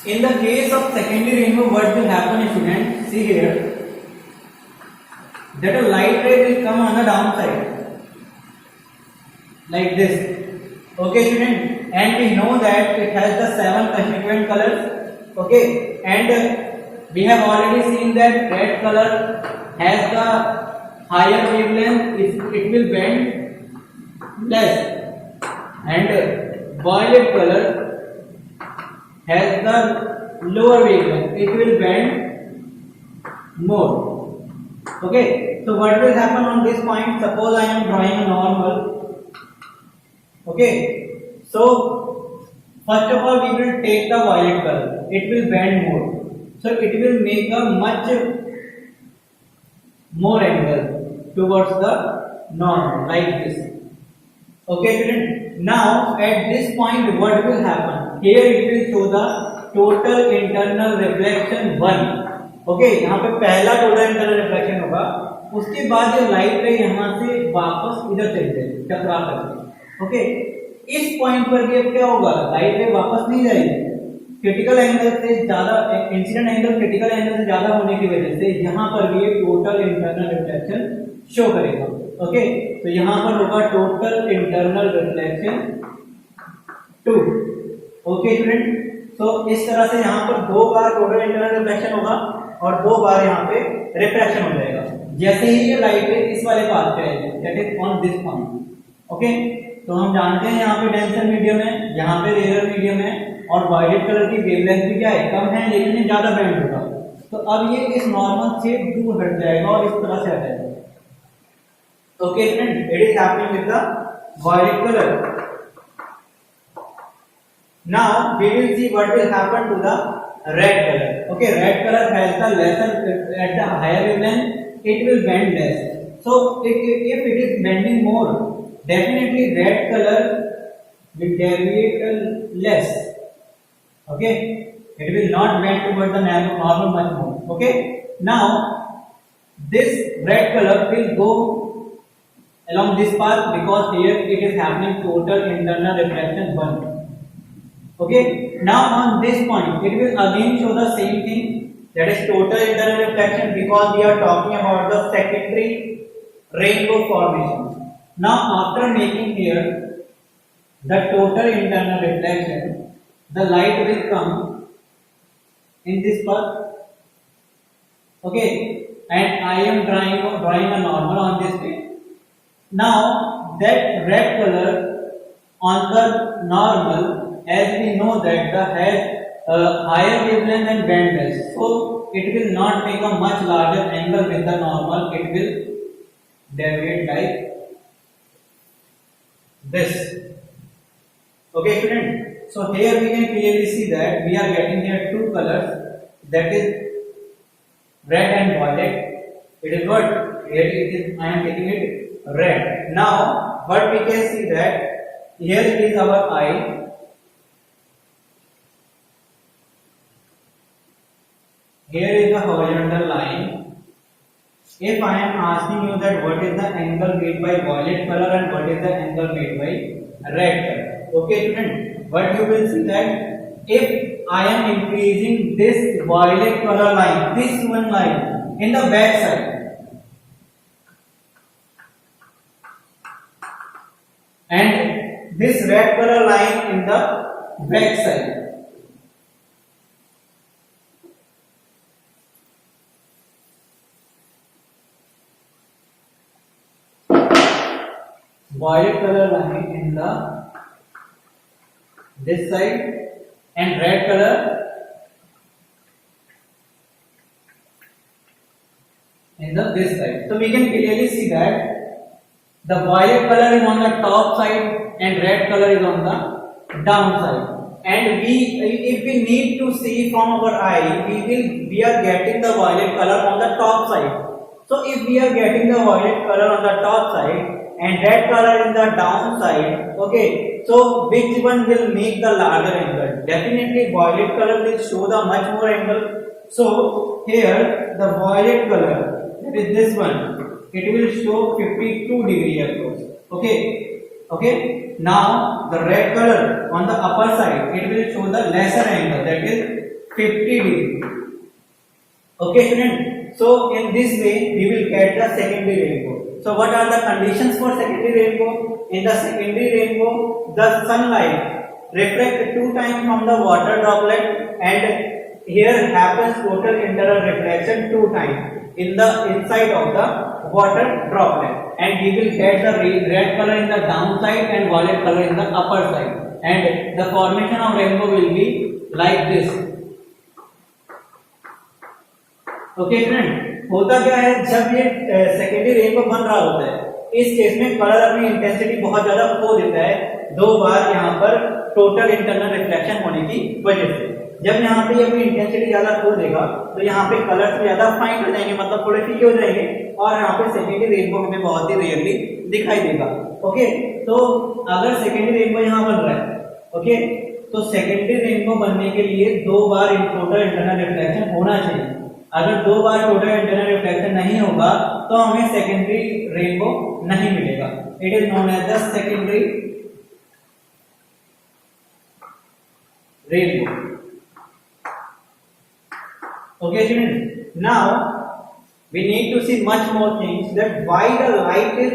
In the case of secondary rainbow, what will happen, student? See here, that a light ray will come on the downside, like this. Okay, student, and we know that it has the 7 constituent colors. Okay, and we have already seen that red color has the higher wavelength, it will bend less, and violet color has the lower wavelength, it will bend more. Okay, so what will happen on this point? Suppose I am drawing a normal. Okay, so first of all we will take the violet color, it will bend more, so it will make a much more angle towards the normal, like this. Okay, student, now at this point what will happen? Here it will show the total internal reflection 1. Okay, यहाँ पे पहला total internal reflection होगा, उसके बाद ये light रे यहाँ से वापस इधर चली जाएगी टकरा करके. ओके, इस पॉइंट पर ये क्या होगा, लाइट रे वापस नहीं जाएगी. क्रिटिकल एंगल से ज्यादा, इंसिडेंट एंगल क्रिटिकल एंगल से ज्यादा होने की वजह से यहाँ पर भी ये टोटल इंटरनल रिफ्लेक्शन शो करेगा. ओके, तो यहाँ पर होगा total internal reflection 2. Okay student, तो इस तरह से यहाँ पर 2 बार टोटल इंटरनल रिफ्लेक्शन होगा और 2 बार यहाँ पे रिफ्रैक्शन हो जाएगा. जैसे ही ये लाइट इस वाले पाथ पे आएगी, that is on this point. Okay, तो हम जानते हैं यहाँ पे डेंसर मीडियम है, यहाँ पे रेयर मीडियम है, और वायलेट कलर की वेवलेंथ भी क्या है, कम है, लेकिन ये ज्यादा बैंड होगा. तो अब ये इस नॉर्मल से दूर हट जाएगा और इस तरह से आ जाएगा. Okay friend, it is happening with the violet colour. Now we will see what will happen to the red color. Okay, red color has the lesser, at the higher wavelength, it will bend less. So if it is bending more, definitely red color will deviate less. Okay, it will not bend towards the normal much more. Okay, now this red color will go along this path because here it is happening total internal reflection 1. Okay, now on this point it will again show the same thing, that is total internal reflection, because we are talking about the secondary rainbow formation. Now after making here the total internal reflection, the light will come in this path. Okay, and I am drawing a normal on this way. Now that red color on the normal, as we know that the has higher wavelength and bend less, so it will not make a much larger angle with the normal, it will deviate like this. Okay student, so here we can clearly see that we are getting here 2 colors, that is red and violet. It is what here it is, I am taking it red. Now what we can see that here it is our eye. Here is the horizontal line. If I am asking you that what is the angle made by violet color and what is the angle made by red color, okay student, what you will see that if I am increasing this violet color line, this one line in the back side, and this red color line in the back side, violet color line in the this side and red color in the this side. So we can clearly see that the violet color is on the top side and red color is on the down side. And if we need to see from our eye, we are getting the violet color on the top side. So if we are getting the violet color on the top side and red color in the down side, okay, so which one will make the larger angle? Definitely violet color will show the much more angle. So here the violet color, that is this one, it will show 52 degree approach. Okay, now the red color on the upper side, it will show the lesser angle, that is 50 degree. Okay student, so in this way we will get the secondary rainbow. So what are the conditions for secondary rainbow? In the secondary rainbow, the sunlight reflects 2 times from the water droplet, and here happens total internal reflection 2 times in the inside of the water droplet, and we will get the red color in the downside and violet color in the upper side, and the formation of rainbow will be like this. Okay student, होता क्या है जब ये secondary rainbow बन रहा होता है, इस केस में कलर अपनी इंटेंसिटी बहुत ज्यादा खो देता है 2 बार यहाँ पर टोटल इंटरनल रिफ्लेक्शन होने की वजह से। जब यहाँ पे अपनी इंटेंसिटी ज्यादा खो देगा तो यहाँ पे कलर्स ज्यादा फाइन हो जाएंगे, मतलब थोड़े फीके हो जाएंगे, और यहाँ पे सेकेंडरी रेनबो हमें बहुत ही रेयरली दिखाई देगा। ओके, तो अगर सेकेंडरी रेनबो यहाँ बन रहा है, ओके, तो सेकेंडरी रेनबो बनने के लिए 2 बार टोटल इंटरनल रिफ्लेक्शन होना चाहिए। अगर 2 बार टोटल इंटरनल रिफ्लेक्शन नहीं होगा तो हमें सेकेंडरी रेनबो नहीं मिलेगा। It is known as the secondary rainbow. Okay student, now we need to see much more things, that why the light is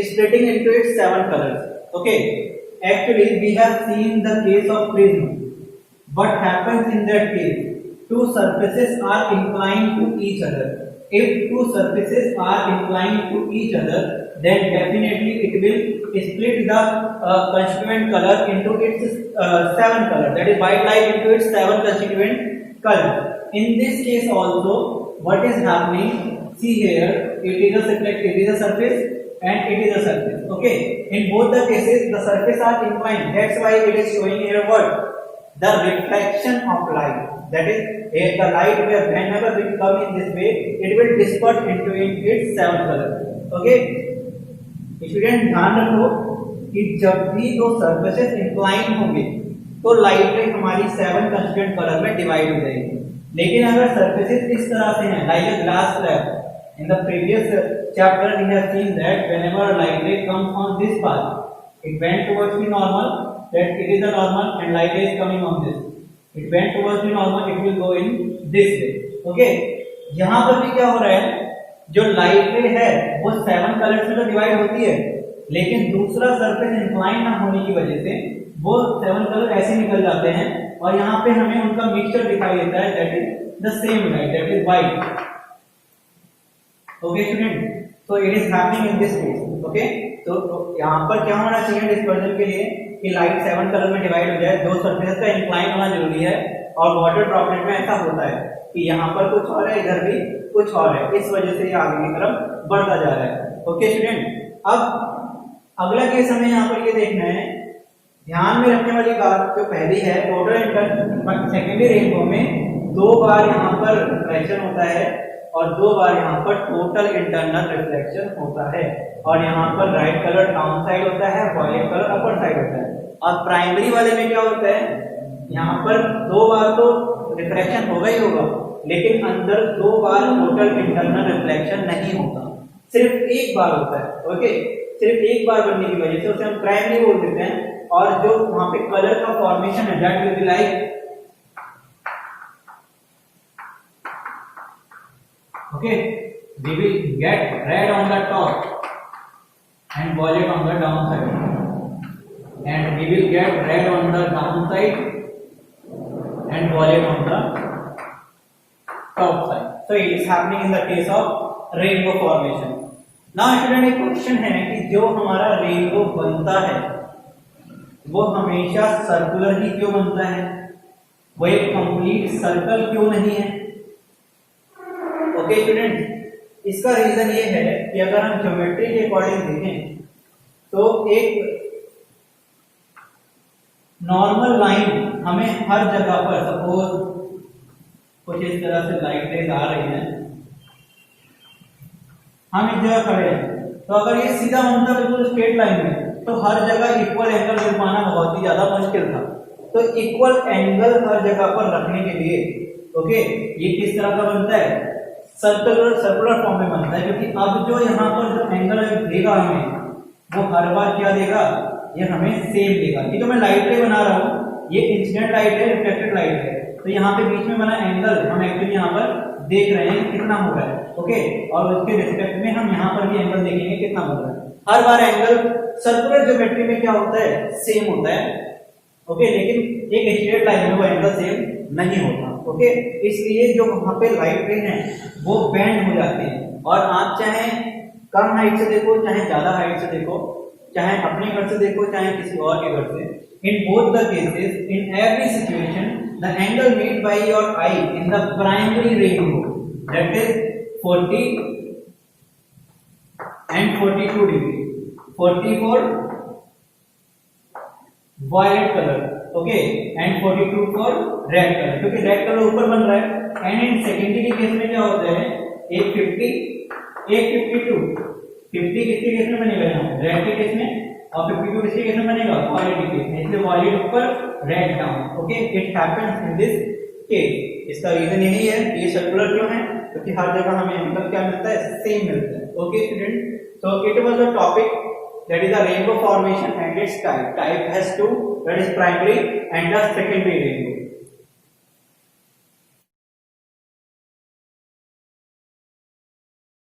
splitting into its 7 colors. Okay, actually we have seen the case of prism. What happens in that case? 2 surfaces are inclined to each other. If 2 surfaces are inclined to each other, then definitely it will split the constituent color into its 7 colors. That is white light into its 7 constituent colors. In this case also, what is happening? See here, it is a surface and it is a surface. Okay, in both the cases the surfaces are inclined. That's why it is showing here what? The refraction of light. That is, if the light whenever will come in this way, it will disperse into its 7 colors. Okay, student ध्यान रखो कि जब भी 2 surfaces incline होंगे तो light रे हमारी 7 constituent colour में डिवाइड हो जाएगी। लेकिन अगर सरफेसेस इस तरह से हैं, like a glass slab, in the previous chapter we have seen that whenever light ray comes on this path, it went towards the normal, that it is a normal, and light ray is coming on this, it went towards the normal, it will go in this way. Okay, यहाँ पर भी क्या हो रहा है, जो light रे है वो 7 कलर्स में तो डिवाइड होती है, लेकिन दूसरा सरफेस इंक्लाइन ना होने की वजह से वो 7 कलर ऐसे निकल जाते हैं, और यहाँ पे हमें उनका मिक्सचर दिखाई देता है, that is the same light, that is white. Okay student, तो it is happening in this case. Okay, तो यहाँ पर क्या होना चाहिए डिस्पर्जन के लिए कि लाइट 7 कलर में डिवाइड हो जाए, 2 सरफेस का इंक्लाइन होना जरूरी है, और वाटर ड्रॉपलेट में ऐसा होता है कि यहाँ पर कुछ और है, इधर भी कुछ और है, इस वजह से ये आगे की तरफ बढ़ता जा रहा है। ओके स्टूडेंट, अब अगला केस हमें यहाँ पर ये देखना है, ध्यान में रखने वाली बात जो पहली है, टोटल सेकेंडरी रेनबो में 2 बार यहाँ पर रिफ्लेक्शन होता है और 2 बार यहाँ पर टोटल इंटरनल रिफ्लेक्शन होता है, और यहाँ पर राइट कलर डाउन साइड होता है, वायलेट कलर अपर साइड होता है। और प्राइमरी वाले में क्या होता है, यहाँ पर 2 बार तो रिफ्लेक्शन होगा ही होगा, लेकिन अंदर 2 बार टोटल इंटरनल रिफ्लेक्शन नहीं होता, सिर्फ 1 बार होता है। ओके, सिर्फ 1 बार बनने की वजह से उसे हम प्राइमरी बोल देते हैं, और जो वहां पे कलर का फॉर्मेशन है that will be like, okay, we will get red on the top and violet on the down side, and we will get red on the down side and violet on the top side. So it is happening in the case of rainbow formation. Now student, एक question है कि जो हमारा rainbow बनता है वो हमेशा circular ही क्यों बनता है, वो एक कंप्लीट सर्कल क्यों नहीं है? ओके स्टूडेंट, इसका रीजन ये है कि अगर हम ज्योमेट्री के अकॉर्डिंग देखें तो एक नॉर्मल लाइन हमें हर जगह पर, सपोज कुछ इस तरह से लाइट रेज आ रही है, हम एक जगह खड़े हैं, तो अगर ये सीधा बनता बिल्कुल स्ट्रेट लाइन में तो हर जगह इक्वल एंगल मिल पाना बहुत ही ज्यादा मुश्किल था। तो इक्वल एंगल हर जगह पर रखने के लिए, ओके, ये किस तरह का बनता है, सर्कुलर फॉर्म में बनता है, क्योंकि अब जो यहाँ पर जो एंगल देगा हमें, वो हर बार क्या देगा, ये हमें सेम देगा। कि जो मैं लाइट रे बना रहा हूँ ये इंसिडेंट लाइट है, रिफ्लेक्टेड लाइट है, तो यहाँ पे बीच में बना एंगल हम एक्चुअली यहाँ पर देख रहे हैं कितना हो रहा है, ओके, और उसके रिस्पेक्ट में हम यहाँ पर भी एंगल देखेंगे कितना हो रहा है। हर बार एंगल सर्कुलर ज्योमेट्री में क्या होता है, सेम होता है, ओके, लेकिन एक स्ट्रेट लाइन में वो एंगल सेम नहीं होता, ओके, इसलिए जो वहां पे लाइट रे हैं वो बेंड हो जाते हैं, और आप चाहे कम हाइट से देखो चाहे ज्यादा हाइट से देखो, चाहे अपने घर से देखो चाहे किसी और के घर से, in both the cases in every situation the angle made by your I in the primary rainbow that is 40 and 42 degree, 44 violet color, okay, and 42 for red color, क्योंकि रेड कलर ऊपर बन रहा है। एंड इन सेकेंडरी केस में क्या होता है, एक 50 एक 52, 50 किसके केस में बनेगा, यहाँ रेड के केस में, और 52 किसके केस में बनेगा, वॉयलेट के केस में, इसलिए वॉयलेट ऊपर red down, okay, it happens in this case. इसका रीजन यही है कि ये सर्कुलर क्यों है, क्योंकि हर जगह हमें एंगल क्या मिलता है, सेम मिलता है, okay student. So it was a topic that is a rainbow formation and its type. Type has two, that is primary and the secondary rainbow.